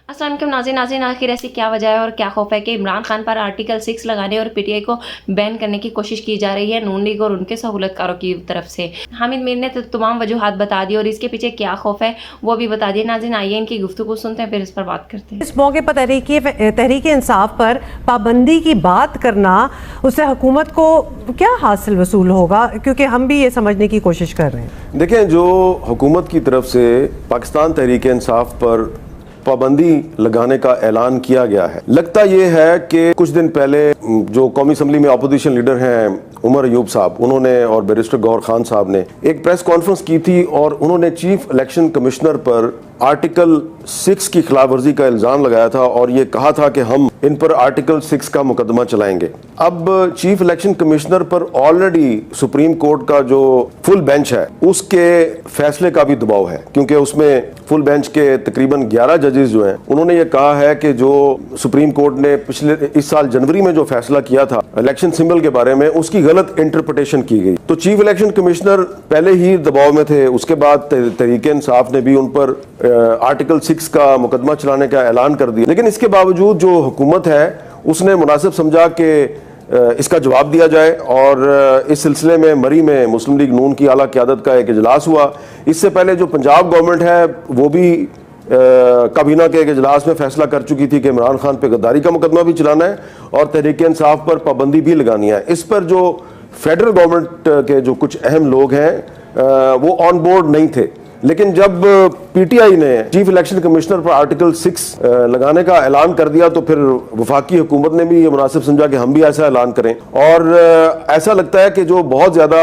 अस्सलाम वालेकुम नाज़रीन, आखिर ऐसी क्या वजह है और क्या खौफ है कि इमरान खान पर आर्टिकल 6 लगाने और पीटीआई को बैन करने की कोशिश की जा रही है नून लीग और उनके सहूलतकारों की तरफ से। हामिद मीर ने तो तमाम वजूहात बता दी और इसके पीछे क्या खौफ है वो भी बता दिया। नाज़रीन आइए इनकी गुफ्तगू सुनते हैं, फिर इस पर बात करते हैं। इस मौके पर तहरीक इंसाफ पर पाबंदी की बात करना, उससे हुकूमत को क्या हासिल वसूल होगा, क्योंकि हम भी ये समझने की कोशिश कर रहे हैं। देखें, जो हुकूमत की तरफ से पाकिस्तान तहरीक इंसाफ पर पाबंदी लगाने का ऐलान किया गया है, लगता ये है कि कुछ दिन पहले जो कौमी असम्बली में अपोजिशन लीडर हैं उमर अयूब साहब, उन्होंने और बैरिस्टर गौहर खान साहब ने एक प्रेस कॉन्फ्रेंस की थी और उन्होंने चीफ इलेक्शन कमिश्नर पर आर्टिकल 6 की खिलाफ वर्जी का इल्ज़ाम लगाया था और ये कहा था कि हम इन पर आर्टिकल 6 का मुकदमा चलाएंगे। अब चीफ इलेक्शन कमिश्नर पर ऑलरेडी सुप्रीम कोर्ट का जो फुल बेंच है उसके फैसले का भी दबाव है, क्योंकि उसमें फुल बेंच के तकरीबन 11 जजेस जो हैं उन्होंने ये कहा है कि जो सुप्रीम कोर्ट ने इस साल जनवरी में जो फैसला किया था इलेक्शन सिंबल के बारे में, उसकी गलत इंटरप्रिटेशन की गई। तो चीफ इलेक्शन कमिश्नर पहले ही दबाव में थे, उसके बाद तहरीक इंसाफ ने भी उन पर आर्टिकल 6 का मुकदमा चलाने का ऐलान कर दिया। लेकिन इसके बावजूद जो हुकूमत है उसने मुनासिब समझा कि इसका जवाब दिया जाए और इस सिलसिले में मरी में मुस्लिम लीग नून की आला क़यादत का एक इजलास हुआ। इससे पहले जो पंजाब गवर्नमेंट है वो भी काबीना के एक इजलास में फैसला कर चुकी थी कि इमरान खान पे गद्दारी का मुकदमा भी चलाना है और तहरीक इंसाफ पर पाबंदी भी लगानी है। इस पर जो फेडरल गवर्नमेंट के जो कुछ अहम लोग हैं वो ऑन बोर्ड नहीं थे, लेकिन जब पीटीआई ने चीफ इलेक्शन कमिश्नर पर आर्टिकल 6 लगाने का ऐलान कर दिया तो फिर वफाकी हुकूमत ने भी ये मुनासिब समझा कि हम भी ऐसा ऐलान करें। और ऐसा लगता है कि जो बहुत ज़्यादा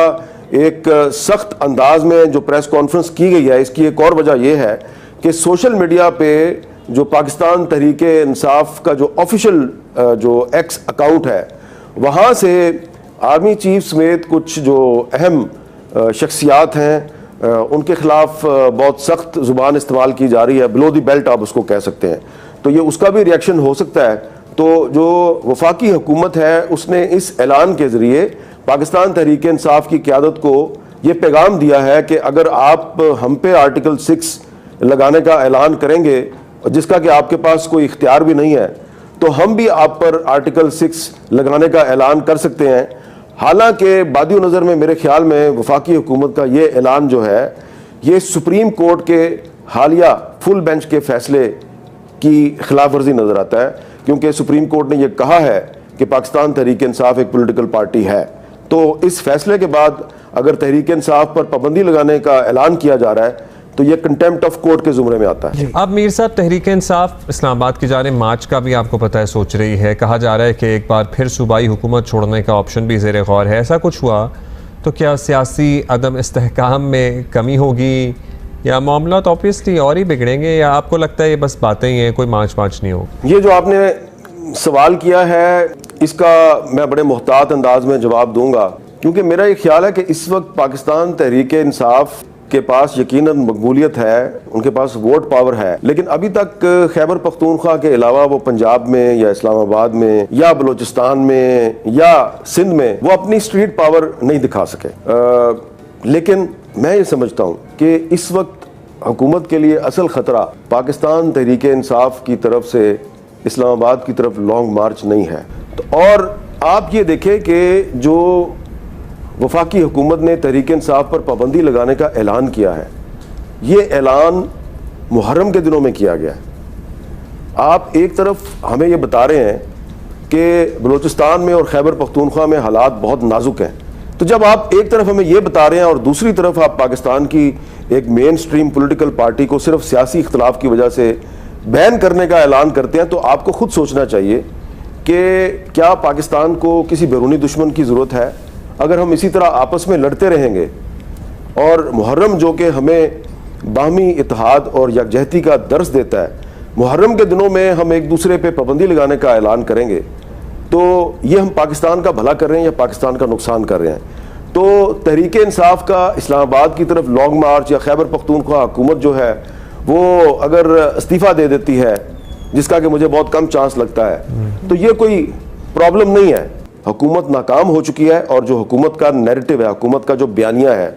एक सख्त अंदाज में जो प्रेस कॉन्फ्रेंस की गई है, इसकी एक और वजह यह है कि सोशल मीडिया पे जो पाकिस्तान तहरीक इंसाफ का जो ऑफिशियल जो एक्स अकाउंट है वहाँ से आर्मी चीफ समेत कुछ जो अहम शख्सियात हैं उनके खिलाफ बहुत सख्त ज़ुबान इस्तेमाल की जा रही है, बिलो दी बेल्ट आप उसको कह सकते हैं। तो ये उसका भी रिएक्शन हो सकता है। तो जो वफाकी हुकूमत है उसने इस ऐलान के ज़रिए पाकिस्तान तहरीक इंसाफ की क़यादत को ये पैगाम दिया है कि अगर आप हम पे आर्टिकल 6 लगाने का ऐलान करेंगे जिसका कि आपके पास कोई इख्तियार भी नहीं है, तो हम भी आप पर आर्टिकल 6 लगाने का ऐलान कर सकते हैं। हालांकि बादियो नज़र में मेरे ख्याल में वफाकी हुकूमत का ये ऐलान जो है ये सुप्रीम कोर्ट के हालिया फुल बेंच के फैसले की खिलाफ वर्जी नज़र आता है, क्योंकि सुप्रीम कोर्ट ने यह कहा है कि पाकिस्तान तहरीक इंसाफ एक पॉलिटिकल पार्टी है। तो इस फैसले के बाद अगर तहरीक इंसाफ पर पाबंदी लगाने का ऐलान किया जा रहा है तो ये कंटेम्प्ट ऑफ कोर्ट के जुमरे में आता है। अब मीर साहब, तहरीक इंसाफ इस्लामाबाद की जानिब मार्च का भी आपको पता है सोच रही है, कहा जा रहा है कि एक बार फिर सूबाई हुकूमत छोड़ने का ऑप्शन भी ज़ेर गौर है। ऐसा कुछ हुआ तो क्या सियासी अदम इस्तेहकाम में कमी होगी या मामला तो ऑब्वियसली और ही बिगड़ेंगे, या आपको लगता है ये बस बातें ही हैं, कोई मार्च नहीं होगी? ये जो आपने सवाल किया है इसका मैं बड़े मुहतात अंदाज में जवाब दूंगा, क्योंकि मेरा ये ख्याल है कि इस वक्त पाकिस्तान तहरीक इंसाफ के पास यकीनन मकबूलियत है, उनके पास वोट पावर है, लेकिन अभी तक खैबर पख्तूनख्वा के अलावा वो पंजाब में या इस्लामाबाद में या बलूचिस्तान में या सिंध में वो अपनी स्ट्रीट पावर नहीं दिखा सके। लेकिन मैं ये समझता हूँ कि इस वक्त हुकूमत के लिए असल ख़तरा पाकिस्तान तहरीक इंसाफ की तरफ से इस्लामाबाद की तरफ लॉन्ग मार्च नहीं है। तो और आप ये देखें कि जो वफाकी हुकूमत ने तहरीक इंसाफ पर पाबंदी लगाने का ऐलान किया है, ये ऐलान मुहर्रम के दिनों में किया गया है। आप एक तरफ हमें ये बता रहे हैं कि बलूचिस्तान में और खैबर पख्तूनख्वा में हालात बहुत नाजुक हैं, तो जब आप एक तरफ हमें ये बता रहे हैं और दूसरी तरफ आप पाकिस्तान की एक मेन स्ट्रीम पॉलिटिकल पार्टी को सिर्फ सियासी इख्तलाफ की वजह से बैन करने का ऐलान करते हैं, तो आपको खुद सोचना चाहिए कि क्या पाकिस्तान को किसी बैरूनी दुश्मन की ज़रूरत है? अगर हम इसी तरह आपस में लड़ते रहेंगे और मुहर्रम जो कि हमें बाहमी इत्तेहाद और यकजहती का दर्स देता है, मुहर्रम के दिनों में हम एक दूसरे पे पाबंदी लगाने का ऐलान करेंगे, तो ये हम पाकिस्तान का भला कर रहे हैं या पाकिस्तान का नुकसान कर रहे हैं? तो तहरीक इंसाफ का इस्लामाबाद की तरफ लॉन्ग मार्च या खैबर पख्तूनख्वा हुकूमत जो है वो अगर इस्तीफ़ा दे देती है, जिसका कि मुझे बहुत कम चांस लगता है, तो ये कोई प्रॉब्लम नहीं है। हुकूमत नाकाम हो चुकी है और जो हुकूमत का नैरेटिव है, हुकूमत का जो बयानिया है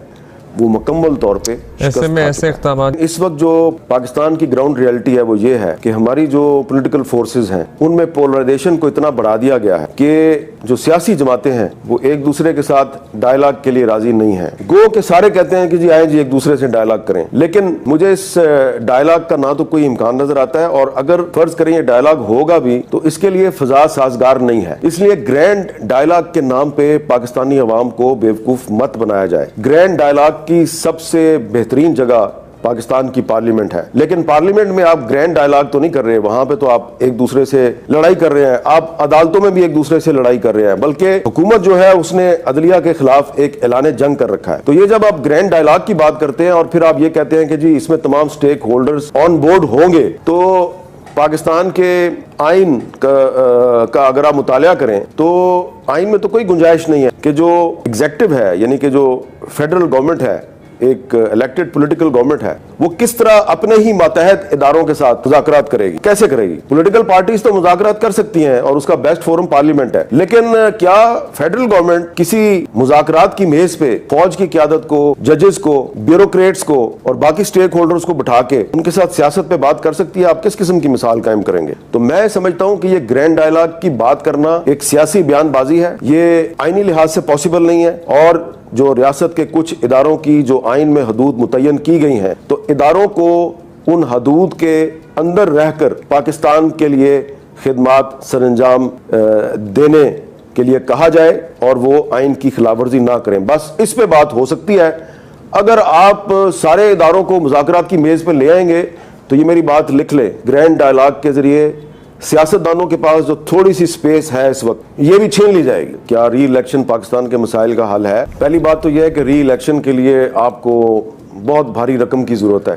वो मुकम्मल तौर पे ऐसे में ऐसे इक़दाम इस वक्त जो पाकिस्तान की ग्राउंड रियलिटी है वो ये है कि हमारी जो पॉलिटिकल फोर्सेस हैं उनमें पोलराइजेशन को इतना बढ़ा दिया गया है कि जो सियासी जमातें हैं वो एक दूसरे के साथ डायलॉग के लिए राजी नहीं है। गो के सारे कहते हैं कि जी आए जी एक दूसरे से डायलॉग करें, लेकिन मुझे इस डायलॉग का ना तो कोई इम्कान नजर आता है, और अगर फर्ज करें ये डायलॉग होगा भी तो इसके लिए फजा साजगार नहीं है। इसलिए ग्रैंड डायलॉग के नाम पे पाकिस्तानी अवाम को बेवकूफ मत बनाया जाए। ग्रैंड डायलॉग की सबसे बेहतरीन जगह पाकिस्तान की पार्लियामेंट है, लेकिन पार्लियामेंट में आप ग्रैंड डायलॉग तो नहीं कर रहे, वहां पे तो आप एक दूसरे से लड़ाई कर रहे हैं, आप अदालतों में भी एक दूसरे से लड़ाई कर रहे हैं, बल्कि हुकूमत जो है उसने अदलिया के खिलाफ एक ऐलान जंग कर रखा है। तो ये जब आप ग्रैंड डायलॉग की बात करते हैं और फिर आप ये कहते हैं कि जी इसमें तमाम स्टेक होल्डर्स ऑन बोर्ड होंगे, तो पाकिस्तान के आइन का अगर आप मुतालिया करें तो आइन में तो कोई गुंजाइश नहीं है कि जो एग्जेक्टिव है यानी कि जो फेडरल गवर्नमेंट है, एक इलेक्टेड पॉलिटिकल गवर्नमेंट है, वो किस तरह अपने ही मातहत इदारों के साथ मुज़ाकरात करेगी, कैसे करेगी। पॉलिटिकल पार्टीज तो मुज़ाकरात कर सकती हैं और उसका बेस्ट फोरम पार्लियामेंट है, लेकिन क्या फेडरल गवर्नमेंट किसी मुज़ाकरात की मेज पे फौज की क़यादत को, जजेस को, ब्यूरोक्रेट्स को और बाकी स्टेक होल्डर्स को बिठा के उनके साथ सियासत पे बात कर सकती है? आप किस किस्म की मिसाल कायम करेंगे? तो मैं समझता हूं कि ये ग्रैंड डायलॉग की बात करना एक सियासी बयानबाजी है, ये आईनी लिहाज से पॉसिबल नहीं है। और जो रियासत के कुछ इदारों की जो आइन में हदूद मुतय्यन की गई हैं, तो इदारों को उन हदूद के अंदर रहकर पाकिस्तान के लिए खिदमात सरंजाम देने के लिए कहा जाए और वो आइन की खिलाफवर्जी ना करें, बस इस पे बात हो सकती है। अगर आप सारे इदारों को मुज़ाकरात की मेज़ पर ले आएंगे तो ये मेरी बात लिख ले, ग्रैंड डायलॉग के जरिए सियासतदानों के पास जो थोड़ी सी स्पेस है इस वक्त ये भी छीन ली जाएगी। क्या री इलेक्शन पाकिस्तान के मसाइल का हल है? पहली बात तो यह है कि री इलेक्शन के लिए आपको बहुत भारी रकम की ज़रूरत है।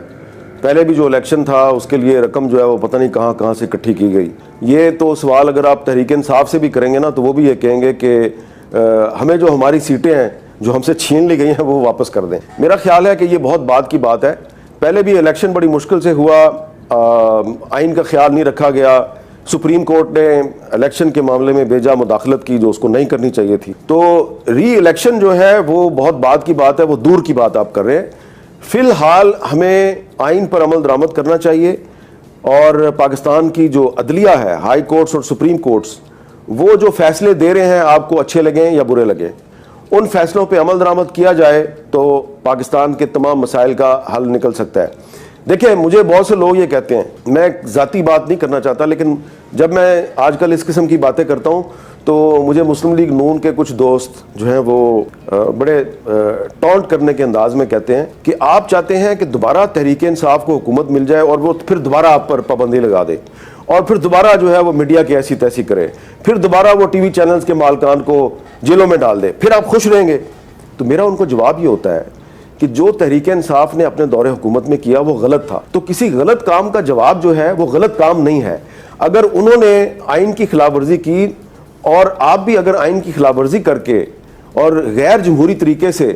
पहले भी जो इलेक्शन था उसके लिए रकम जो है वो पता नहीं कहाँ कहाँ से इकट्ठी की गई। ये तो सवाल अगर आप तहरीक इंसाफ से भी करेंगे ना तो वो भी ये कहेंगे कि हमें जो हमारी सीटें हैं जो हमसे छीन ली गई हैं वो वापस कर दें। मेरा ख्याल है कि ये बहुत बात की बात है। पहले भी इलेक्शन बड़ी मुश्किल से हुआ, आइन का ख्याल नहीं रखा गया, सुप्रीम कोर्ट ने इलेक्शन के मामले में बेजा मुदाखलत की जो उसको नहीं करनी चाहिए थी। तो री इलेक्शन जो है वो बहुत बात की बात है, वो दूर की बात आप कर रहे हैं। फिलहाल हमें आइन पर अमल दरामद करना चाहिए और पाकिस्तान की जो अदलिया है, हाई कोर्ट्स और सुप्रीम कोर्ट्स, वो जो फैसले दे रहे हैं आपको अच्छे लगें या बुरे लगें, उन फैसलों पे अमल दरामद किया जाए तो पाकिस्तान के तमाम मसाइल का हल निकल सकता है। देखिए, मुझे बहुत से लोग ये कहते हैं, मैं ज़ाती बात नहीं करना चाहता, लेकिन जब मैं आजकल इस किस्म की बातें करता हूँ तो मुझे मुस्लिम लीग नून के कुछ दोस्त जो हैं वो बड़े टॉन्ट करने के अंदाज में कहते हैं कि आप चाहते हैं कि दोबारा तहरीक इंसाफ को हुकूमत मिल जाए और वो फिर दोबारा आप पर पाबंदी लगा दे और फिर दोबारा जो है वो मीडिया की ऐसी तैसी करे, फिर दोबारा वो टीवी चैनल्स के मालकान को जेलों में डाल दे, फिर आप खुश रहेंगे। तो मेरा उनको जवाब ये होता है कि जो तहरीक इंसाफ ने अपने दौरे हुकूमत में किया वो गलत था, तो किसी गलत काम का जवाब जो है वो गलत काम नहीं है। अगर उन्होंने आइन की खिलाफ वर्जी की और आप भी अगर आइन की खिलाफ वर्जी करके और गैर जमहूरी तरीके से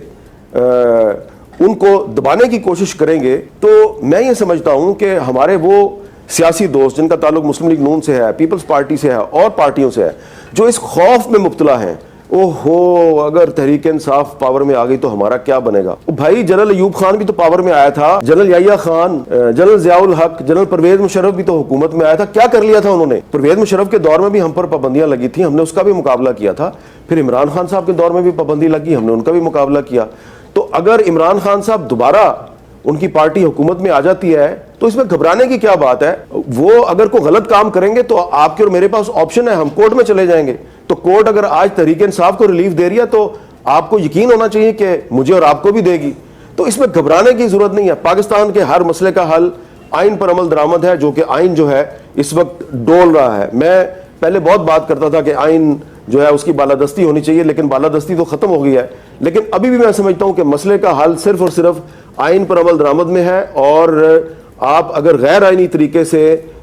उनको दबाने की कोशिश करेंगे तो मैं ये समझता हूं कि हमारे वो सियासी दोस्त जिनका ताल्लुक मुस्लिम लीग नून से है, पीपल्स पार्टी से है और पार्टियों से है, जो इस खौफ में मुब्तला हैं, ओहो अगर तहरीक इंसाफ पावर में आ गई तो हमारा क्या बनेगा। भाई जनरल अयूब खान भी तो पावर में आया था, जनरल याहिया खान, जनरल जियाउल हक, जनरल परवेज मुशर्रफ भी तो हुकूमत में आया था। क्या कर लिया था उन्होंने? परवेज मुशर्रफ के दौर में भी हम पर पाबंदियां लगी थी, हमने उसका भी मुकाबला किया था। फिर इमरान खान साहब के दौर में भी पाबंदी लगी, हमने उनका भी मुकाबला किया। तो अगर इमरान खान साहब दोबारा उनकी पार्टी हुकूमत में आ जाती है तो इसमें घबराने की क्या बात है। वो अगर कोई गलत काम करेंगे तो आपके और मेरे पास ऑप्शन है, हम कोर्ट में चले जाएंगे। तो कोर्ट अगर आज तहरीक इंसाफ को रिलीफ दे रही है तो आपको यकीन होना चाहिए कि मुझे और आपको भी देगी। तो इसमें घबराने की जरूरत नहीं है। पाकिस्तान के हर मसले का हल आइन पर अमल दरामद है, जो कि आइन जो है इस वक्त डोल रहा है। मैं पहले बहुत बात करता था कि आइन जो है उसकी बालादस्ती होनी चाहिए, लेकिन बालादस्ती तो खत्म हो गई है। लेकिन अभी भी मैं समझता हूं कि मसले का हल सिर्फ और सिर्फ आइन पर अमल दरामद में है। और आप अगर गैर आइनी तरीके से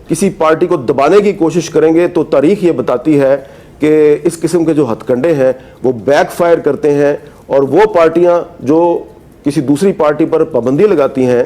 किसी पार्टी को दबाने की कोशिश करेंगे तो तारीख ये बताती है कि इस किस्म के जो हथकंडे हैं वो बैकफायर करते हैं, और वो पार्टियां जो किसी दूसरी पार्टी पर पाबंदी लगाती हैं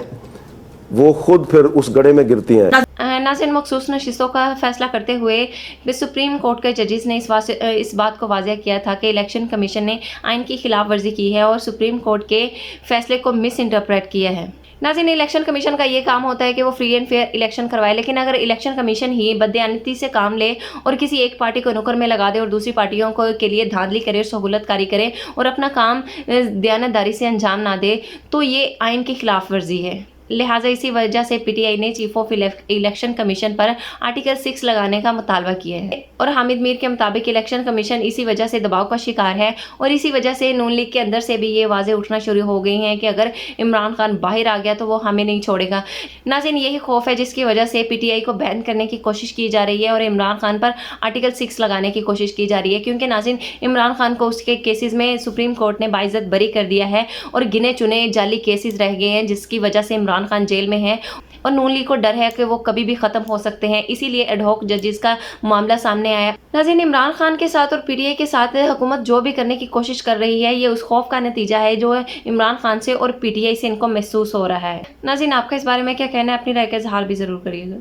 वो खुद फिर उस गड्ढे में गिरती हैं। नाज़रीन, मखसूस नशिस्तों का फैसला करते हुए सुप्रीम कोर्ट के जजेस ने इस बात को वाज़ेह किया था कि इलेक्शन कमीशन ने आइन की खिलाफ वर्जी की है और सुप्रीम कोर्ट के फैसले को मिस इंटरप्रेट किया है। नाज़रीन, इलेक्शन कमीशन का ये काम होता है कि वो फ्री एंड फेयर इलेक्शन करवाए, लेकिन अगर इलेक्शन कमीशन ही बददियानती से काम ले और किसी एक पार्टी को नुक्कड़ में लगा दे और दूसरी पार्टियों को के लिए धांधली करे, सहूलतकारी करे और अपना काम दयानतदारी से अंजाम ना दे, तो ये आइन की खिलाफ वर्जी है। लिहाजा इसी वजह से पीटीआई ने चीफ ऑफ इलेक्शन कमीशन पर आर्टिकल 6 लगाने का मुतालबा किया है और हामिद मीर के मुताबिक इलेक्शन कमीशन इसी वजह से दबाव का शिकार है और इसी वजह से नून लीग के अंदर से भी ये आवाज़ें उठना शुरू हो गई हैं कि अगर इमरान खान बाहर आ गया तो वो हमें नहीं छोड़ेगा। नाज़रीन, यही खौफ है जिसकी वजह से पीटीआई को बैन करने की कोशिश की जा रही है और इमरान खान पर आर्टिकल 6 लगाने की कोशिश की जा रही है, क्योंकि नाज़रीन, इमरान खान को उसके केसेस में सुप्रीम कोर्ट ने बाइज्जत बरी कर दिया है और गिने चुने जाली केसेस रह गए हैं, जिसकी वजह से इमरान खान जेल में है और नून लीग को डर है कि वो कभी भी खत्म हो सकते हैं। इसीलिए एडहॉक जजेस का मामला सामने आया। नाज़रीन, इमरान खान के साथ और पीटीआई के साथ हुकूमत जो भी करने की कोशिश कर रही है, ये उस खौफ का नतीजा है जो इमरान खान से और पीटीआई से इनको महसूस हो रहा है। नाज़रीन, आपका इस बारे में क्या कहना है? अपनी राय का इजहार भी ज़रूर करिएगा।